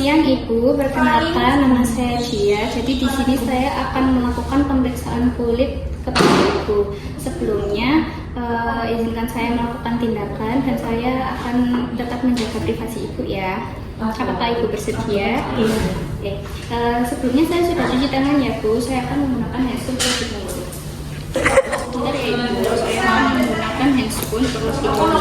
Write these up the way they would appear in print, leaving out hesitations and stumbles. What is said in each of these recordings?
siang Ibu, perkenalkan nama saya Gia. Jadi di sini saya akan melakukan pemeriksaan kulit kepada Ibu. Sebelumnya izinkan saya melakukan tindakan dan saya akan tetap menjaga privasi Ibu ya. Apakah Ibu bersedia? Oke. Sebelumnya saya sudah cuci tangan ya Bu. Saya akan menggunakan handscoon terlebih dahulu. Sebentar ya Ibu, saya akan menggunakan handscoon terlebih dahulu.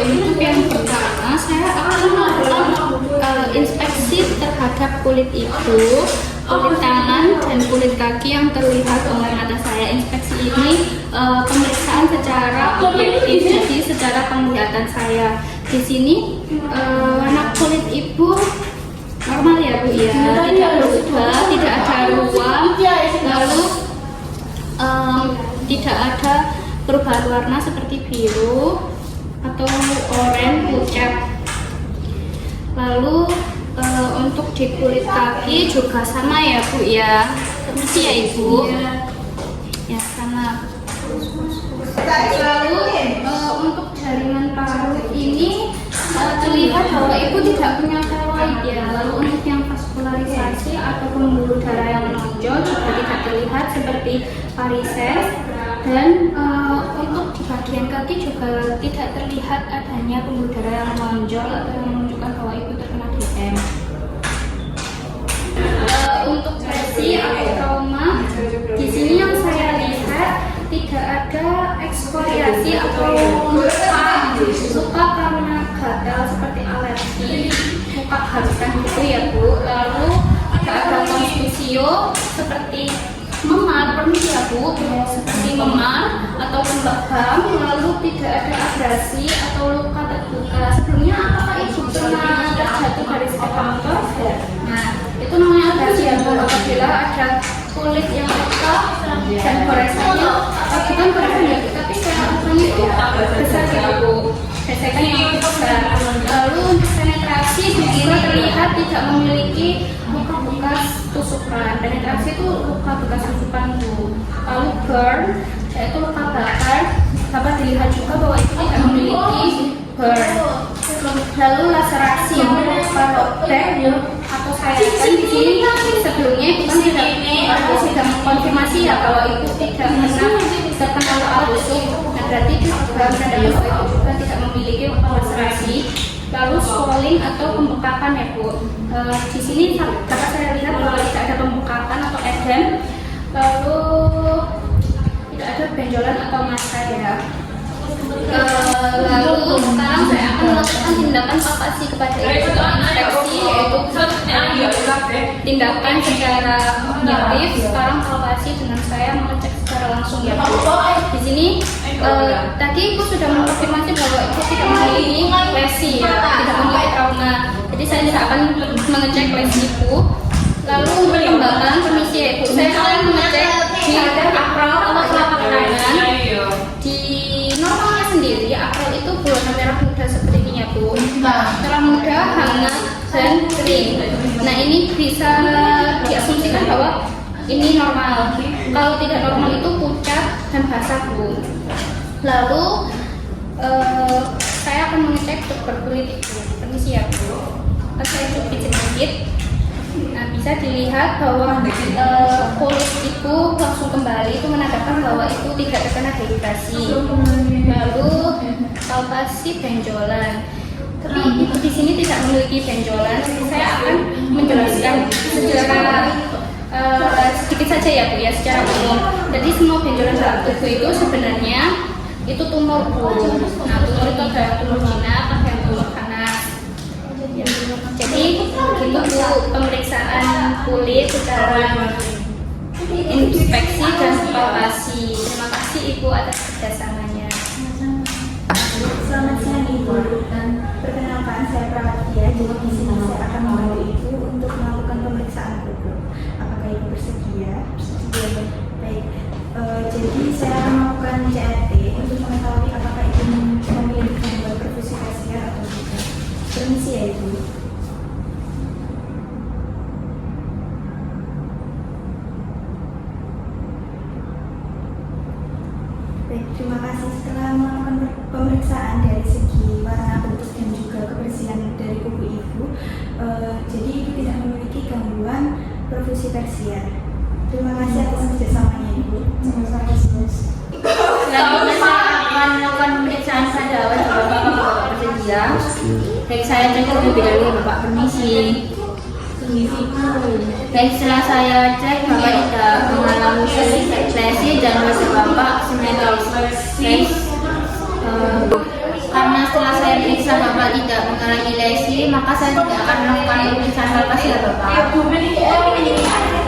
Untuk yang pertama saya akan melakukan inspeksi terhadap kulit Ibu, kulit tangan dan kulit kaki yang terlihat oleh mata saya. Inspeksi ini pemeriksaan secara objektif, jadi secara penglihatan saya. Di sini warna kulit Ibu normal ya Bu ya, tidak berubah, tidak ada ruam, lalu tidak ada perubahan warna seperti biru atau oranye pucat. Lalu untuk di kulit kaki juga sama ya Bu ya, seperti ya Ibu ya, sama. Lalu untuk jaringan paru ini terlihat bahwa Ibu tidak punya keloid ya. Lalu untuk yang vaskularisasi atau pembuluh darah yang menonjol juga tidak terlihat seperti varises, dan untuk di bagian kaki juga tidak terlihat adanya pembuluh darah yang menonjol atau yang menunjukkan bahwa Ibu terkena DM. Untuk lesi atau trauma, di sini yang saya lihat tidak ada ekskoriasi atau luka karena gatal seperti alergi, muka harusan gitu ya Bu. Lalu tidak ada konfusio seperti memar, permisi ya Bu, seperti memar atau lebam. Lalu tidak ada abrasi atau luka terbuka. Sebelumnya apakah Ibu pernah terjatuh dari sepeda motor? Nah, itu namanya abrasi ya Bu. Apabila ada kulit yang peka dan goresannya, bukan goresan ya Bu, tapi saya rasanya itu besar gitu Bu, gesekan yang besar. Lalu untuk penetrasi juga terlihat tidak memiliki luka bekas tusukan. Penetrasi itu luka bekas tusukan Bu. Lalu burn, yaitu luka bakar, dapat dilihat juga bahwa itu tidak memiliki burn. Lalu laserasi, luka robek atau sayatan. Di sini sebelumnya itu kan sudah mengkonfirmasi ya kalau itu tidak terkena luka busuk. Nah, berarti dalam tanda itu juga tidak memiliki laserasi. Lalu swelling atau pembekakan ya Bu. Di sini dapat saya lihat bahwa tidak ada pembekakan atau edem. Lalu tidak ada benjolan atau massa ya. Lalu sekarang saya akan melakukan tindakan palpasi kepada Ibu untuk inspeksi, yaitu tindakan secara objektif. Sekarang palpasi dengan saya mengecek secara langsung ya Bu. Di sini tadi Ibu sudah mengkonfirmasi bahwa Ibu tidak memiliki lesi ya, tidak memiliki trauma. Jadi saya tidak akan mengecek lesi Ibu. Lalu perkembangan, permisi ya Ibu, saya akan mengecek di akral atau telapak tangan. Di normalnya sendiri, akral itu berwarna merah muda seperti ini ya Bu. Merah muda, hangat, dan kering. Nah, ini bisa diasumsikan bahwa ini normal. Kalau tidak normal itu pucat dan basah Bu. Lalu saya akan mengecek tuberkulit Ibu. Permisi ya Bu. Saya cubit sedikit. Nah, bisa dilihat bahwa kulit Ibu langsung kembali, itu menandakan bahwa itu tidak terkena dehidrasi. Lalu palpasi benjolan. Tapi Ibu di sini tidak memiliki benjolan. Saya akan menjelaskan secara sedikit saja ya Bu ya, secara umum. Jadi semua benjolan dalam tubuh itu sebenarnya itu tumor Bu. Nah, tumor itu ada tumor jinak, ada yang tumor panas. Jadi begitu Bu pemeriksaan kulit secara inspeksi dan palpasi. Terima kasih Ibu atas kerjasamanya. Selamat siang Ibu, dan perkenalkan saya Prawatia. Jadi di sini saya akan membantu Ibu untuk melakukan pemeriksaan kuku. Apakah Ibu bersedia? Bersedia. Baik. Jadi saya akan melakukan CRT untuk mengetahui apakah Ibu memiliki gangguan perfusi facial atau tidak. Permisi ya Ibu. jadi ibu tidak memiliki gangguan perfusi tersier. Terima kasih atas kerjasamanya ibu. Selanjutnya saya akan melakukan pemeriksaan pada wajah bapak bersedia. Baik, saya cek terlebih dahulu. Bapak permisi. Baik, setelah saya cek bapak tidak mengalami lesi dan wajah bapak simetris. Baik, karena setelah saya periksa bapak tidak mengalami lesi, maka saya tidak akan melakukan pemeriksaan lepas ya bapak.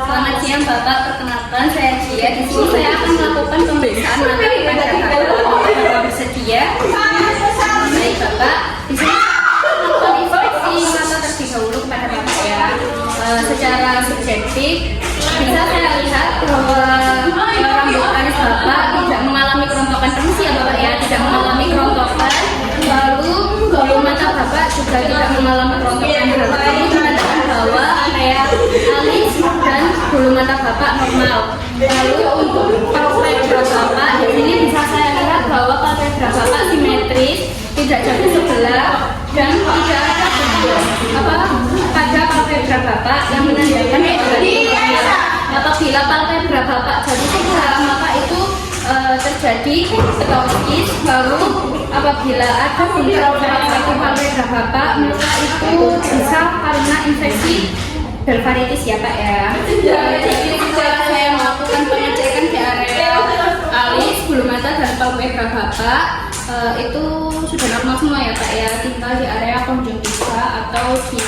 Selamat siang bapak, perkenalkan saya Cia. Di sini saya akan melakukan pemeriksaan materi pada bapak bersedia. Baik bapak, di sini melakukan inspeksi mata terlebih dahulu kepada bapak ya. Secara subjektif bisa saya lihat bahwa rambut alis bapak tidak mengalami kerontokan permisi ya bapak ya, tidak mengalami kerontokan. Lalu bulu mata bapak juga tidak mengalami kerontokan. Ini menandakan bahwa area alis dan bulu mata bapak normal. Lalu untuk palpebra bapak di sini bisa saya lihat bahwa palpebra bapak simetris, tidak jatuh sebelah dan tidak ada pada palpebra bapak yang menandakan apabila palpebra bapak jatuh sebelah maka itu terjadi ptosis. Lalu apabila ada buntel salah satu palpebra bapak maka itu bisa karena infeksi blepharitis ya pak ya. Jadi setelah saya melakukan pengecekan di area alis, bulu mata dan palpebra bapak itu sudah normal semua ya pak ya, tinggal di area konjungtiva atau di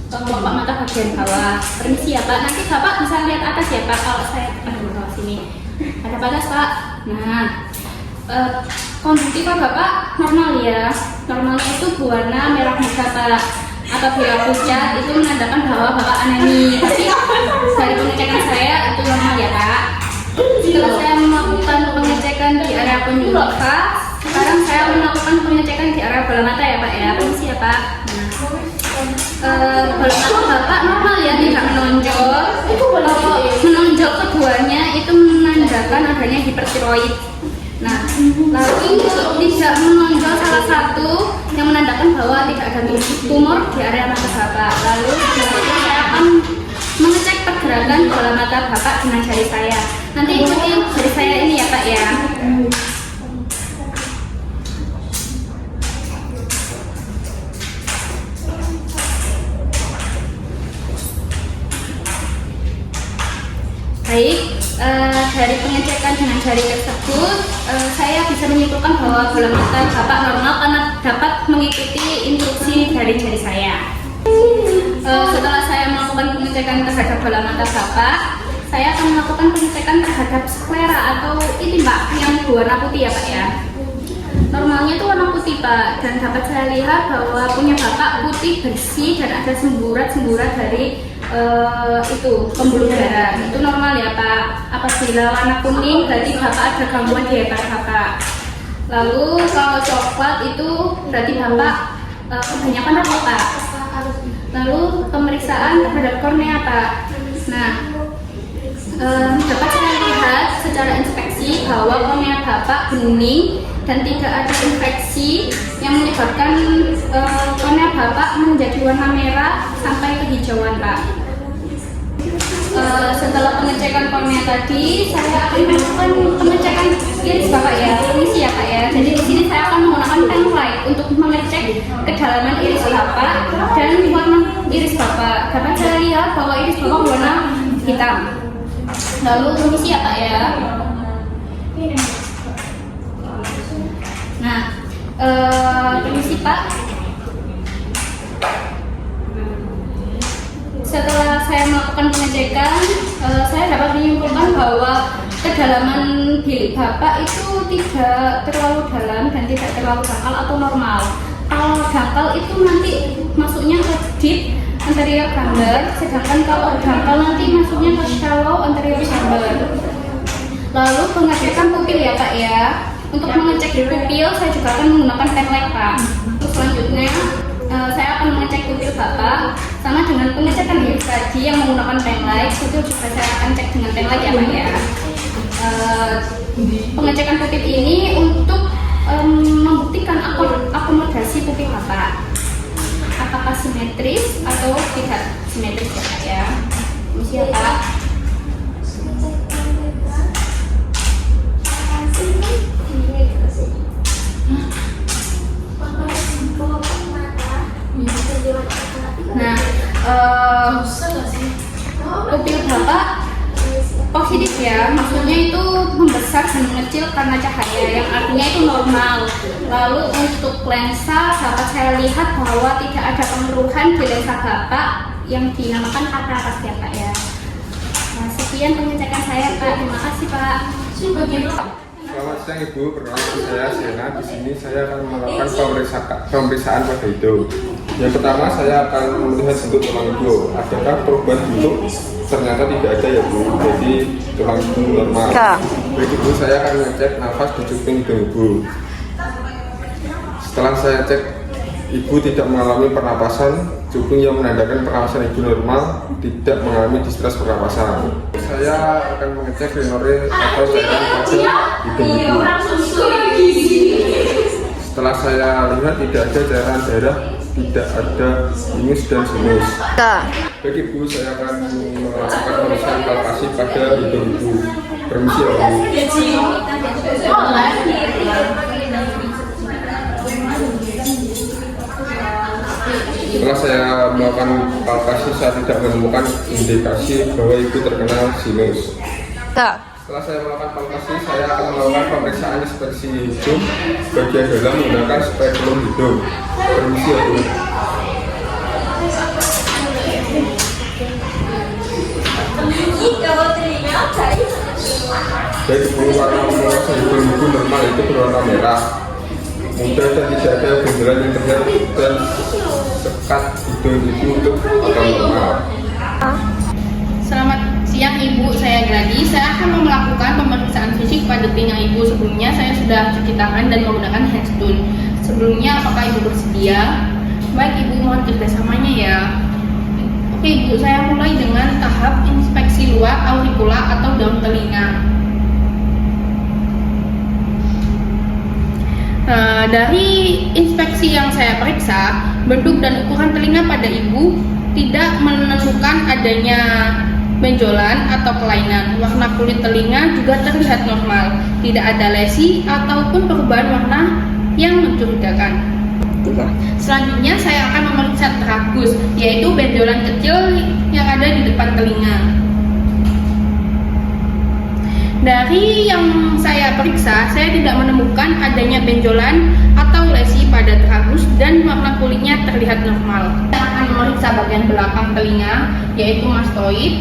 kelopak mata bagian bawah. Permisi ya pak, nanti bapak bisa lihat atas ya pak kalau saya tekan di bawah sini. Ada atas pak. Nah, konjungtiva bapak normal ya, normalnya itu berwarna merah muda pak. Apabila pucat itu menandakan bahwa bapak anemi. Tapi dari pengecekan saya itu normal ya pak. Setelah saya melakukan pengecekan di area konjungtiva, sekarang saya melakukan pengecekan di area bola mata ya pak ya. Permisi ya pak. Bola mata bapak normal ya, tidak menonjol. Menonjol keduanya itu menandakan adanya hipertiroid. Nah, lalu tidak menonjol salah satu yang menandakan bahwa tidak ada tumor di area mata bapak. Lalu selanjutnya saya akan mengecek pergerakan bola mata bapak dengan jari saya. Nanti ikuti jari saya ini ya pak ya. Baik, dari pengecekan dengan jari tersebut saya bisa menyimpulkan bahwa bola mata bapak normal karena dapat mengikuti instruksi dari jari saya. Setelah saya melakukan pengecekan terhadap bola mata bapak, saya akan melakukan pengecekan terhadap sklera atau ini pak yang berwarna putih ya pak ya. Normalnya itu warna putih pak, dan dapat saya lihat bahwa punya bapak putih bersih dan ada semburat-semburat dari itu pembuluh darah. Itu normal ya pak. Apabila warna kuning berarti bapak ada gangguan di hepat bapak. Lalu kalau coklat itu berarti bapak kebanyakan rokok pak. Lalu pemeriksaan terhadap kornea pak. Nah, dapat saya lihat secara inspeksi bahwa kornea bapak bening dan tidak ada infeksi yang menyebabkan kornea bapak menjadi warna merah sampai kehijauan pak. Setelah pengecekan kornea tadi, saya akan melakukan pengecekan iris bapak ya. Permisi ya pak ya. Jadi di sini saya akan menggunakan pen light untuk mengecek kedalaman iris bapak dan warna iris bapak. Dapat saya lihat bahwa iris bapak warna hitam. Lalu permisi ya pak ya. Nah, permisi pak. Setelah saya melakukan pengecekan, saya dapat menyimpulkan bahwa kedalaman bilik bapak itu tidak terlalu dalam dan tidak terlalu dangkal atau normal. Kalau dangkal itu nanti masuknya ke deep anterior chamber, sedangkan kalau dangkal nanti masuknya ke shallow anterior chamber. Lalu pengecekan pupil ya pak ya. Untuk mengecek pupil saya juga akan menggunakan pen light pak. Terus selanjutnya saya akan mengecek pupil bapak sama dengan pengecekan iris tadi yang menggunakan pen light. Itu juga saya akan cek dengan pen light ya pak ya. Pengecekan pupil ini untuk membuktikan akomodasi pupil bapak. Apakah simetris atau tidak simetris ya Kak ya. Permisi ya Kak. Nah, pupil Bapak positif ya, maksudnya itu membesar dan mengecil karena cahaya, yang artinya itu normal. Lalu untuk lensa, dapat saya lihat bahwa tidak ada kemeruhan di lensa Bapak yang dinamakan katarakas ya Pak ya. Nah, sekian pengecekan saya Pak, terima kasih Pak. Selamat siang Ibu, perkenalkan saya Sena. Di sini saya akan melakukan pemeriksaan pada hidung. Yang pertama saya akan melihat bentuk tulang Ibu. Adakah perubahan bentuk? Ternyata tidak ada ya Bu. Jadi tulang hidung normal. Baik Ibu, saya akan ngecek nafas di cuping hidung Ibu. Setelah saya cek Ibu tidak mengalami pernapasan, cuping yang menandakan pernapasan Ibu normal, tidak mengalami distres pernapasan. Saya akan mengecek rinore atau cairan pada hidung Ibu. Setelah saya lihat tidak ada cairan darah, tidak ada ingus dan sinus. Baik Ibu, saya akan melakukan pemeriksaan palpasi pada hidung Ibu. Permisi ya Bu. Setelah saya melakukan palpasi, saya tidak menemukan indikasi bahwa Ibu terkena sinus. Setelah saya melakukan palpasi, saya akan melakukan pemeriksaan inspeksi hidung bagian dalam menggunakan spekulum hidung. Permisi ya Bu. Baik Ibu, warna hidung Ibu normal itu berwarna merah, mudah dan tidak ada benjolan yang terlihat, dan sekat hidung Ibu itu akan normal. Selamat siang Ibu, saya Gladi. Saya akan melakukan pemeriksaan fisik pada telinga Ibu. Sebelumnya saya sudah cuci tangan dan menggunakan hand stool. Sebelumnya apakah Ibu bersedia? Baik Ibu, mohon kerjasamanya ya. Oke Ibu, saya mulai dengan tahap inspeksi luar auricula atau daun telinga. Dari inspeksi yang saya periksa, bentuk dan ukuran telinga pada Ibu tidak menemukan adanya benjolan atau kelainan. Warna kulit telinga juga terlihat normal, tidak ada lesi ataupun perubahan warna yang mencurigakan. Selanjutnya saya akan memeriksa tragus, yaitu benjolan kecil yang ada di depan telinga. Dari yang saya periksa, saya tidak menemukan adanya benjolan atau lesi pada tragus dan warna kulitnya terlihat normal. Saya akan memeriksa bagian belakang telinga, yaitu mastoid.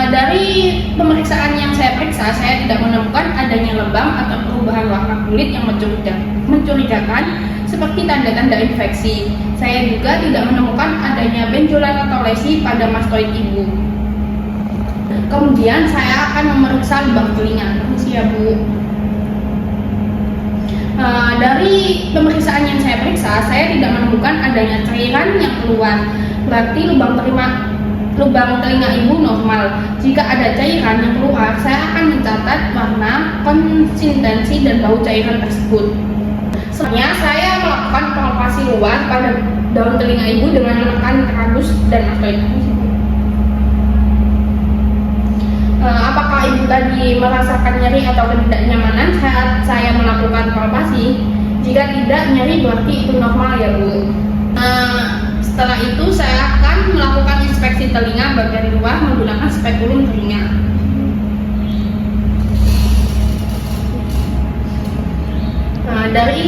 Dari pemeriksaan yang saya periksa, saya tidak menemukan adanya lebam atau perubahan warna kulit yang mencurigakan seperti tanda-tanda infeksi. Saya juga tidak menemukan adanya benjolan atau lesi pada mastoid Ibu. Kemudian saya akan memeriksa lubang telinga. Permisi ya Bu. Dari pemeriksaan yang saya periksa, saya tidak menemukan adanya cairan yang keluar. Berarti lubang telinga Ibu normal. Jika ada cairan yang keluar, saya akan mencatat warna, konsistensi, dan bau cairan tersebut. Selanjutnya, saya melakukan palpasi luar pada daun telinga Ibu dengan menekan tragus dan mastoid. Apakah Ibu tadi merasakan nyeri atau ketidaknyamanan saat saya melakukan palpasi? Jika tidak, nyeri berarti itu normal ya Bu. Setelah itu saya akan melakukan inspeksi telinga bagian luar menggunakan spekulum telinga. Dari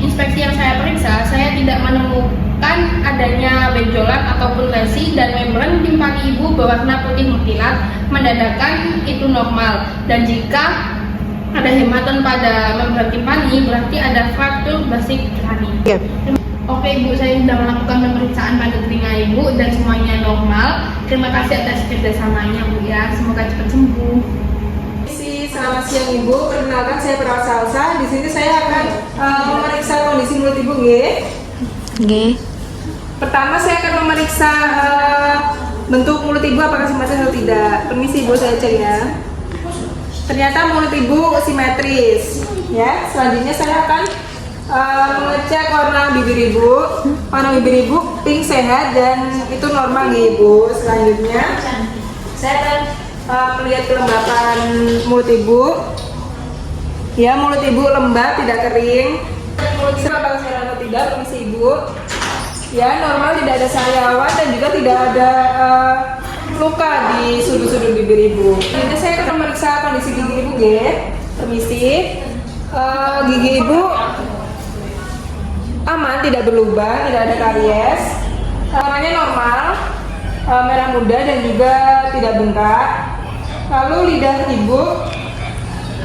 inspeksi yang saya periksa, saya tidak menemukan adanya benjolan ataupun lesi, dan membran timpani Ibu berwarna putih mutilat, menandakan itu normal. Dan jika ada hematon pada membran timpani, berarti ada fraktur basik krani. Oke Ibu, saya sudah melakukan pemeriksaan pada telinga Ibu dan semuanya normal. Terima kasih atas kerjasamanya Bu ya, semoga cepat sembuh. Selamat siang Ibu, perkenalkan saya Perawat Salsa. Di sini saya akan memeriksa kondisi mulut Ibu, nggih. Pertama saya akan memeriksa bentuk mulut Ibu apakah simetris atau tidak. Permisi Ibu, saya cek ya. Ternyata mulut Ibu simetris. Ya, selanjutnya saya akan mengecek warna bibir ibu. Warna bibir ibu pink sehat dan itu normal nih ibu. Selanjutnya saya akan melihat kelembapan mulut ibu. Ya, mulut ibu lembab, tidak kering. Mulut apakah saya atau tidak, permisi ibu. Ya, normal, tidak ada sariawan dan juga tidak ada luka di sudut-sudut bibir ibu. Ini saya akan memeriksa kondisi gigi ibu, ya. Permisi. Gigi ibu aman, tidak berlubang, tidak ada karies. Warnanya normal, merah muda dan juga tidak bengkak. Lalu lidah ibu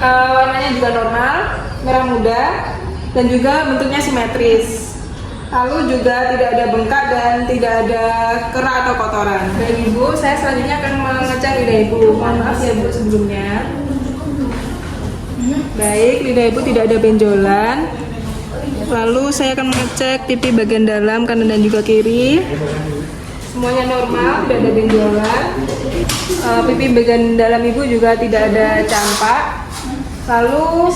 warnanya juga normal, merah muda dan juga bentuknya simetris. Lalu juga tidak ada bengkak dan tidak ada kerak atau kotoran. Baik ibu, saya selanjutnya akan mengecek lidah ibu. Mohon maaf ya bu sebelumnya. Baik, lidah ibu tidak ada benjolan. Lalu saya akan mengecek pipi bagian dalam kanan dan juga kiri. Semuanya normal, tidak ada benjolan. Pipi bagian dalam ibu juga tidak ada campak. Lalu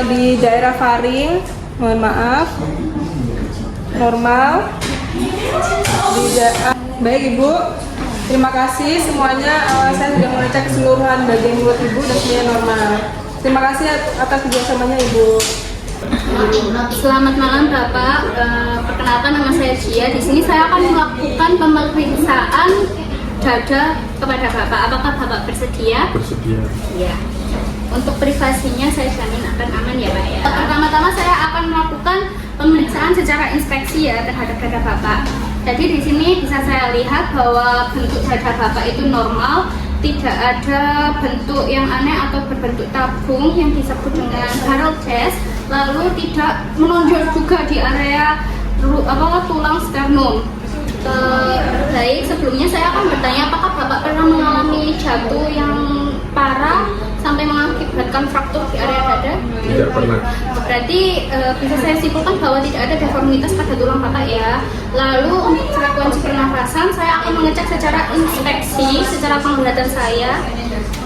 di daerah faring, mohon maaf, normal. Baik ibu, terima kasih semuanya. Saya sudah mengecek keseluruhan bagian mulut ibu dan semuanya normal. Terima kasih atas kerjasamanya ibu. Selamat malam Bapak. Perkenalkan nama saya Gia. Di sini saya akan melakukan pemeriksaan dada kepada Bapak. Apakah Bapak bersedia? Bersedia. Iya. Untuk privasinya saya jamin akan aman ya Pak ya. Pertama-tama saya akan melakukan pemeriksaan secara inspeksi ya terhadap dada Bapak. Jadi di sini bisa saya lihat bahwa bentuk dada Bapak itu normal, tidak ada bentuk yang aneh atau berbentuk tabung yang disebut dengan barrel chest, lalu tidak menonjol juga di area tulang sternum. Baik, sebelumnya saya akan bertanya apakah Bapak pernah mengalami jatuh yang parah sampai mengakibatkan fraktur di area dada? Tidak pernah. Berarti bisa saya simpulkan bahwa tidak ada deformitas pada tulang Bapak ya. Lalu untuk frekuensi pernafasan saya akan mengecek secara inspeksi, secara penglihatan saya.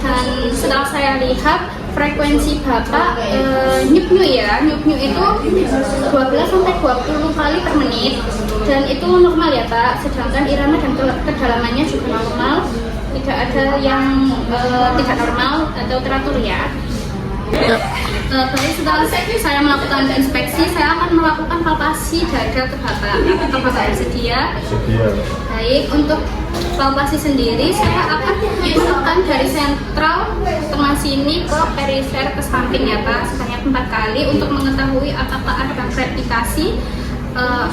Dan setelah saya lihat frekuensi Bapak nyuk-nyuk ya, nyuk-nyuk itu 12 sampai 20 kali per menit dan itu normal ya Pak. Sedangkan irama dan kedalamannya juga normal, tidak ada yang tidak normal atau teratur ya. Baik, setelah saya melakukan inspeksi, saya akan melakukan palpasi dada ke Bapak. Apakah Bapak bersedia? Bersedia. Baik, untuk palpasi sendiri saya akan menekan dari sentral tengah sini ke perifer ke samping ya Pak, sebanyak 4 kali untuk mengetahui apakah ada krepitasi,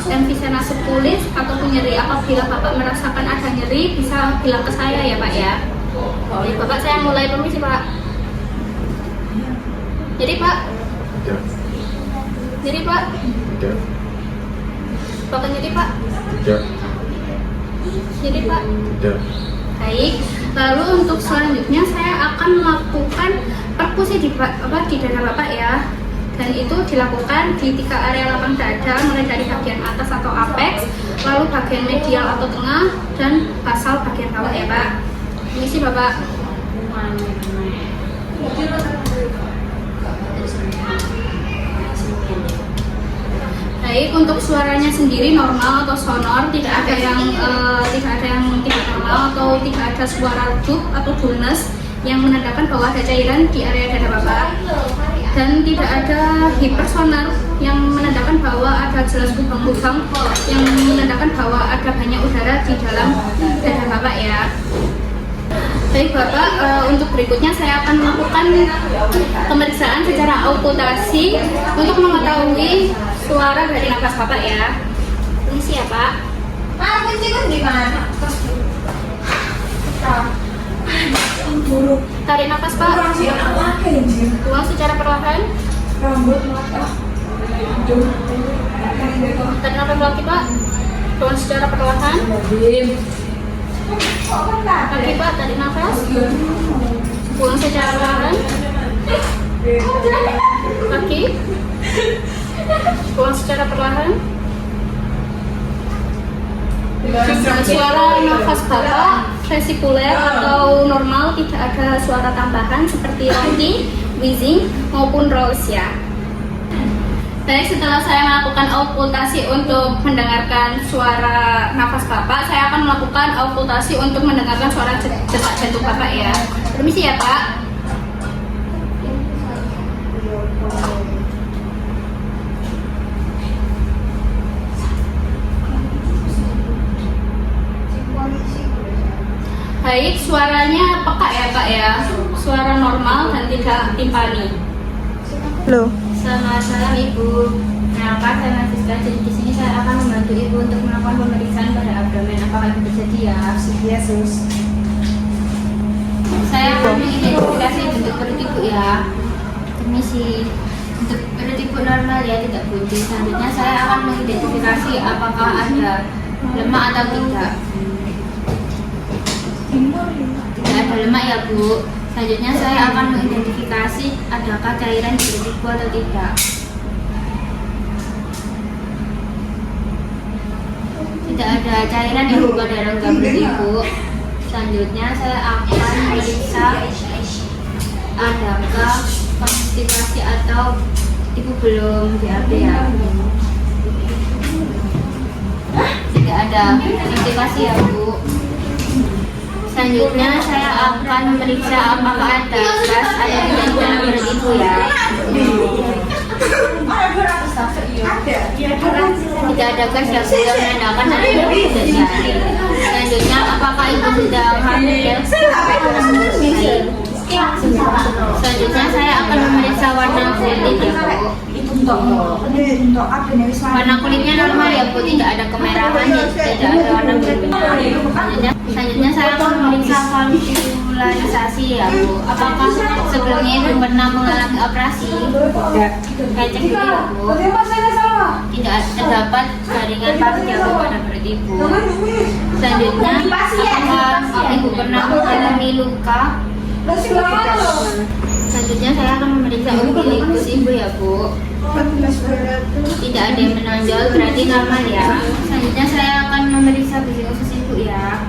emfisema subkulis ataupun nyeri. Apabila Bapak merasakan ada nyeri bisa bilang ke saya ya Pak ya. Baik, Bapak saya mulai, permisi Pak. Jadi Pak. Tidak. Jadi Pak. Tidak. Bapak nyeri Pak. Tidak. Jadi Pak. Tidak. Baik. Lalu untuk selanjutnya saya akan melakukan perkusi di dada Bapak ya. Dan itu dilakukan di 3 area lapang dada, mulai dari bagian atas atau apex, lalu bagian medial atau tengah, dan basal bagian bawah ya Pak. Ini sih Bapak. Baik, untuk suaranya sendiri normal atau sonor, tidak ada yang tidak normal atau tidak ada suara redup atau dullness yang menandakan bahwa ada cairan di area dada Bapak, dan tidak ada hipersonar yang menandakan bahwa ada jelas lubang-lubang yang menandakan bahwa ada banyak udara di dalam dada Bapak ya. Baik Bapak, untuk berikutnya saya akan melakukan pemeriksaan secara aukультasi untuk mengetahui suara dari nafas Bapak ya. Permisi ya Pak. Tarik nafas Pak. Buang secara perlahan. Tarik nafas lagi Pak. Buang secara perlahan. Lagi Pak, tarik nafas. Buang secara perlahan. Lagi. Buang secara perlahan. Suara nafas Bapak vesikuler atau normal, tidak ada suara tambahan seperti roti, wheezing maupun rose ya. Baik, setelah saya melakukan okultasi untuk mendengarkan suara nafas Bapak, saya akan melakukan okultasi untuk mendengarkan suara detak jantung Bapak ya. Permisi ya Pak. Baik, suaranya peka ya Pak ya. Suara normal dan tidak timpani. Loh. Selamat malam Ibu. Kenalkan saya Nafiska. Jadi di sini saya akan membantu Ibu untuk melakukan pemeriksaan pada abdomen. Apakah Ibu bersedia? Yesus. Saya akan mengidentifikasi bentuk perut Ibu ya. Permisi. Untuk perut Ibu normal ya, tidak buncit. Selanjutnya saya akan mengidentifikasi apakah ada lemak atau tidak. Tidak ada lemak ya Bu. Selanjutnya saya akan mengidentifikasi adakah cairan di perut Ibu atau tidak. Tidak ada cairan yang buka pada rongga perut Ibu. Selanjutnya saya akan memeriksa adakah konstipasi atau Ibu belum BAB ya. Tidak ada konstipasi ya Bu. Selanjutnya saya akan memeriksa apakah ada gas atau tidak di dalam perut Ibu ya. Tidak ada gas yang sudah menandakan ada Ibu tidak diare. Selanjutnya apakah Ibu sedang hamil? Selanjutnya saya akan memeriksa warna kulit ya Bu. Warna kulitnya normal ya Bu, tidak ada kemerahan, tidak ada warna kulit. Selanjutnya saya akan memeriksa vasularisasi ya Bu. Apakah sebelumnya Ibu pernah mengalami operasi? Saya cek dulu ya Bu. Tidak terdapat jaringan parut ya Bu pada perut Ibu. Selanjutnya apakah Ibu pernah mengalami luka? Selanjutnya saya akan memeriksa umbilikus Ibu ya Bu. Tidak ada yang menonjol, berarti normal ya. Selanjutnya saya akan memeriksa besi usus Ibu ya.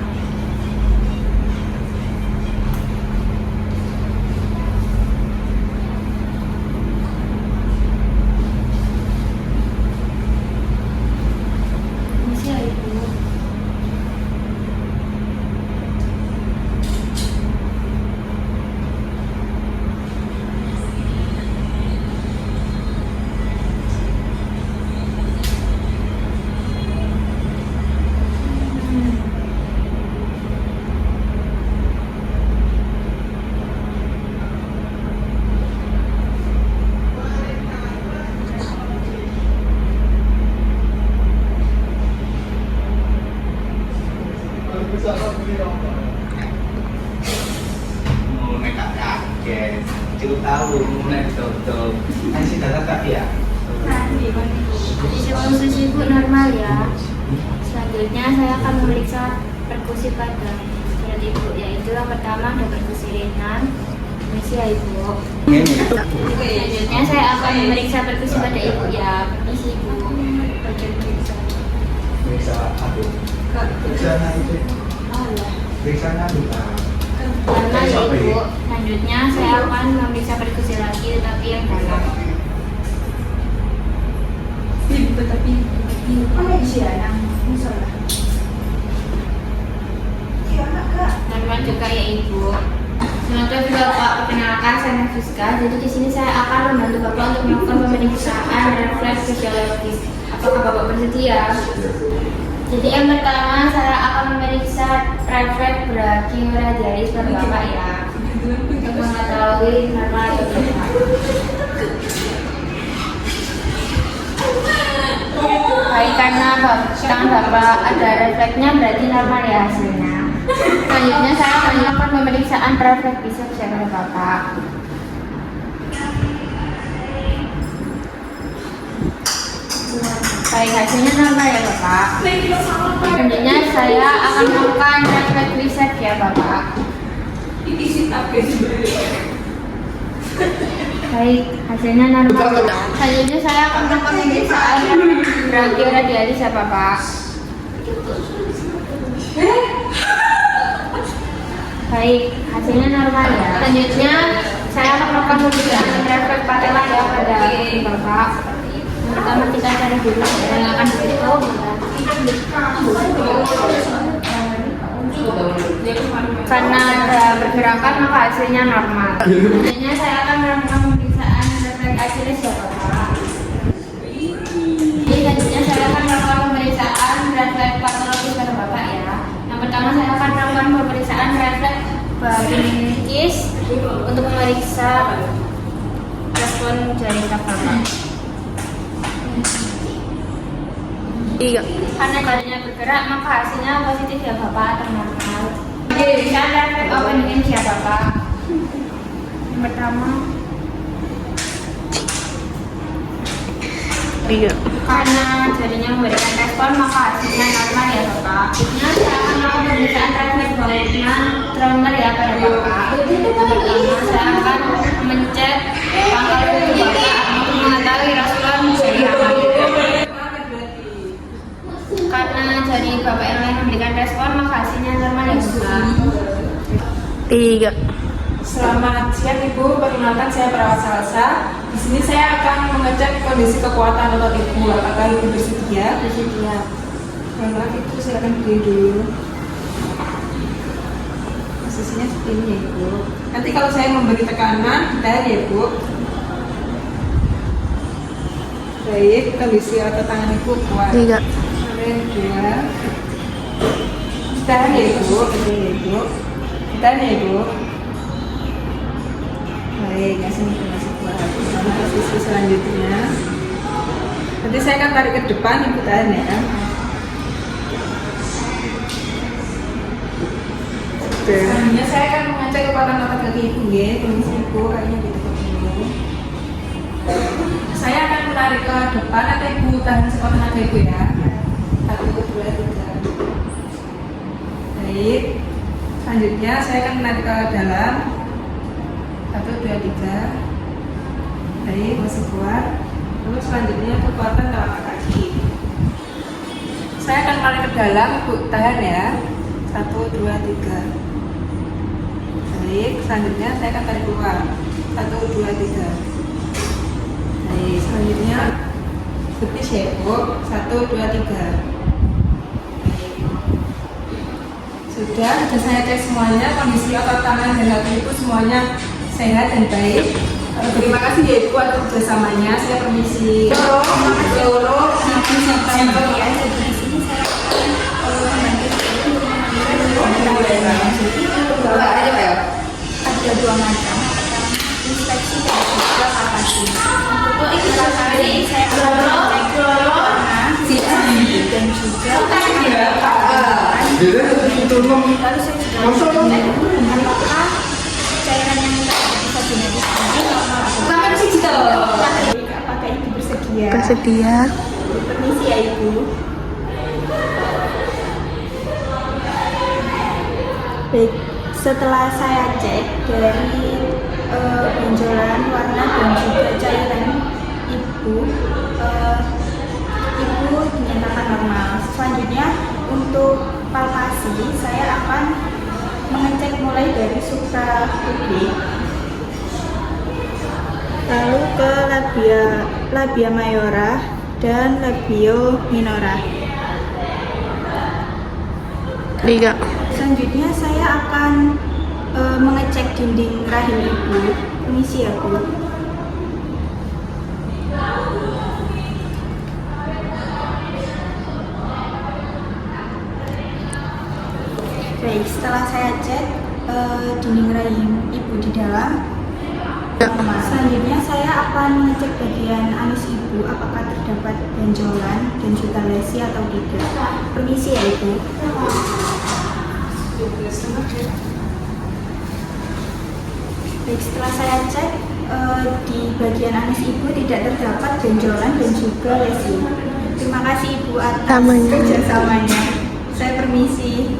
Permisi ya Ibu. Mulai kaget, cukup tahu mulai betul-betul. Masih tetap ya. Besi usus Ibu normal ya. Selanjutnya saya akan memeriksa perkusi pada perut Ibu, yaitu yang pertama ada perkusi ringan. Permisi ya Ibu. Selanjutnya saya akan memeriksa perkusi pada Ibu ya. Permisi Ibu. Periksa aduh. Periksa itu. Periksa aduh. Normal ya Ibu. Selanjutnya saya akan memeriksa perkusi lagi, tetapi yang dalam. Normal juga ya Ibu. Selanjutnya Bapak, perkenalkan saya Nafiska. Jadi di sini saya akan membantu Bapak untuk melakukan pemeriksaan refleks fisiologis. Apakah Bapak bersedia? Jadi yang pertama saya akan memeriksa refleks brachioradialis pada Bapak ya, untuk mengetahui normal atau tidak. Baik, karena tangan Bapak ada refleksnya berarti normal ya hasilnya. Selanjutnya saya akan melakukan pemeriksaan refleks biceps ya pada Bapak. Baik, hasilnya normal ya Bapak. Selanjutnya saya akan melakukan refleks biceps ya Bapak. Baik, hasilnya normal. Selanjutnya saya akan melakukan pemeriksaan brachioradialis ya Bapak. Baik, hasilnya normal ya. Selanjutnya saya akan melakukan pemeriksaan refleks patella ya pada Bapak. pertama kita cari dulu yang akan berhitung. Karena ada pergerakan maka hasilnya normal. Selanjutnya saya akan melakukan pemeriksaan refleks hasilnya siapa Pak? Selanjutnya saya akan melakukan pemeriksaan refleks patologis pada Bapak ya. Yang pertama saya akan melakukan pemeriksaan refleks barinkis untuk memeriksa respon jari Bapak. Karena jarinya bergerak maka hasilnya positif ya Bapak atau normal. Pemeriksaan refleks open ini siapa Pak? Yang pertama karena jarinya memberikan respon maka hasilnya normal ya Bapak. Selanjutnya saya akan melakukan pemeriksaan refleks bawahnya tremor ya pada Bapak. Yang pertama saya akan mencek pangkal tubuh Bapak untuk mengetahui respon jari apa. Karena jari Bapak yang lain memberikan respon maka hasilnya normal ya Bapak. Selamat siang Ibu, perkenalkan saya perawat Salsa. Di sini saya akan mengecek kondisi kekuatan otot Ibu. Apakah Ibu bersedia? Bersedia. Kalau itu silakan berdiri dulu. Posisinya seperti ini ya Ibu. Nanti kalau saya memberi tekanan, ditahan ya Ibu. Baik, kondisi otot tangan Ibu kuat. 3, 2. Ditahan ya Ibu, ditahan ya Ibu. Baik, kasih kuat. Posisi selanjutnya. Nanti saya akan tarik ke depan, Ibu tahan ya. Selanjutnya saya akan mengecek kekuatan otot kaki Ibu ya. Kondisi Ibu kayaknya ditutup dulu. Saya akan menarik ke depan, nanti Ibu tahan sekuat tenaga Ibu ya. 1, 2, 3. Baik. Selanjutnya saya akan menarik ke dalam. 1, 2, 3. Baik, masih kuat. Lalu selanjutnya kekuatan telapak kaki. Saya akan menarik ke dalam, Ibu tahan ya. 1, 2, 3. Baik, selanjutnya saya akan tarik keluar. 1, 2, 3. Baik, selanjutnya betis ya Ibu. 1, 2, 3. Sudah saya cek semuanya, kondisi otot tangan dan kaki Ibu semuanya sehat dan baik. Terima kasih ya Ibu atas kerjasamanya. Saya permisi. Ada 2 macam, inspeksi dan juga palpasi. Untuk ikhlas hari saya akan mengecek warna, dan juga lalu saya juga mengecek apakah cairan yang bisa genetis ini apakah Ibu bersedia? Bersedia. Permisi ya Ibu. Baik, setelah saya cek dari benjolan, warna dan juga cairan Ibu, Ibu dinyatakan normal. Selanjutnya untuk palpasi saya akan mengecek mulai dari suprapubik, lalu ke labia mayora dan labio minora. Selanjutnya saya akan mengecek dinding rahim Ibu. Permisi ya Bu. Baik, setelah saya cek dinding rahim Ibu di dalam, selanjutnya saya akan mengecek bagian anus Ibu apakah terdapat benjolan dan juga lesi atau tidak. Permisi ya Ibu. Baik, setelah saya cek di bagian anus Ibu tidak terdapat benjolan dan juga lesi. Terima kasih Ibu atas kerjasamanya. Saya permisi.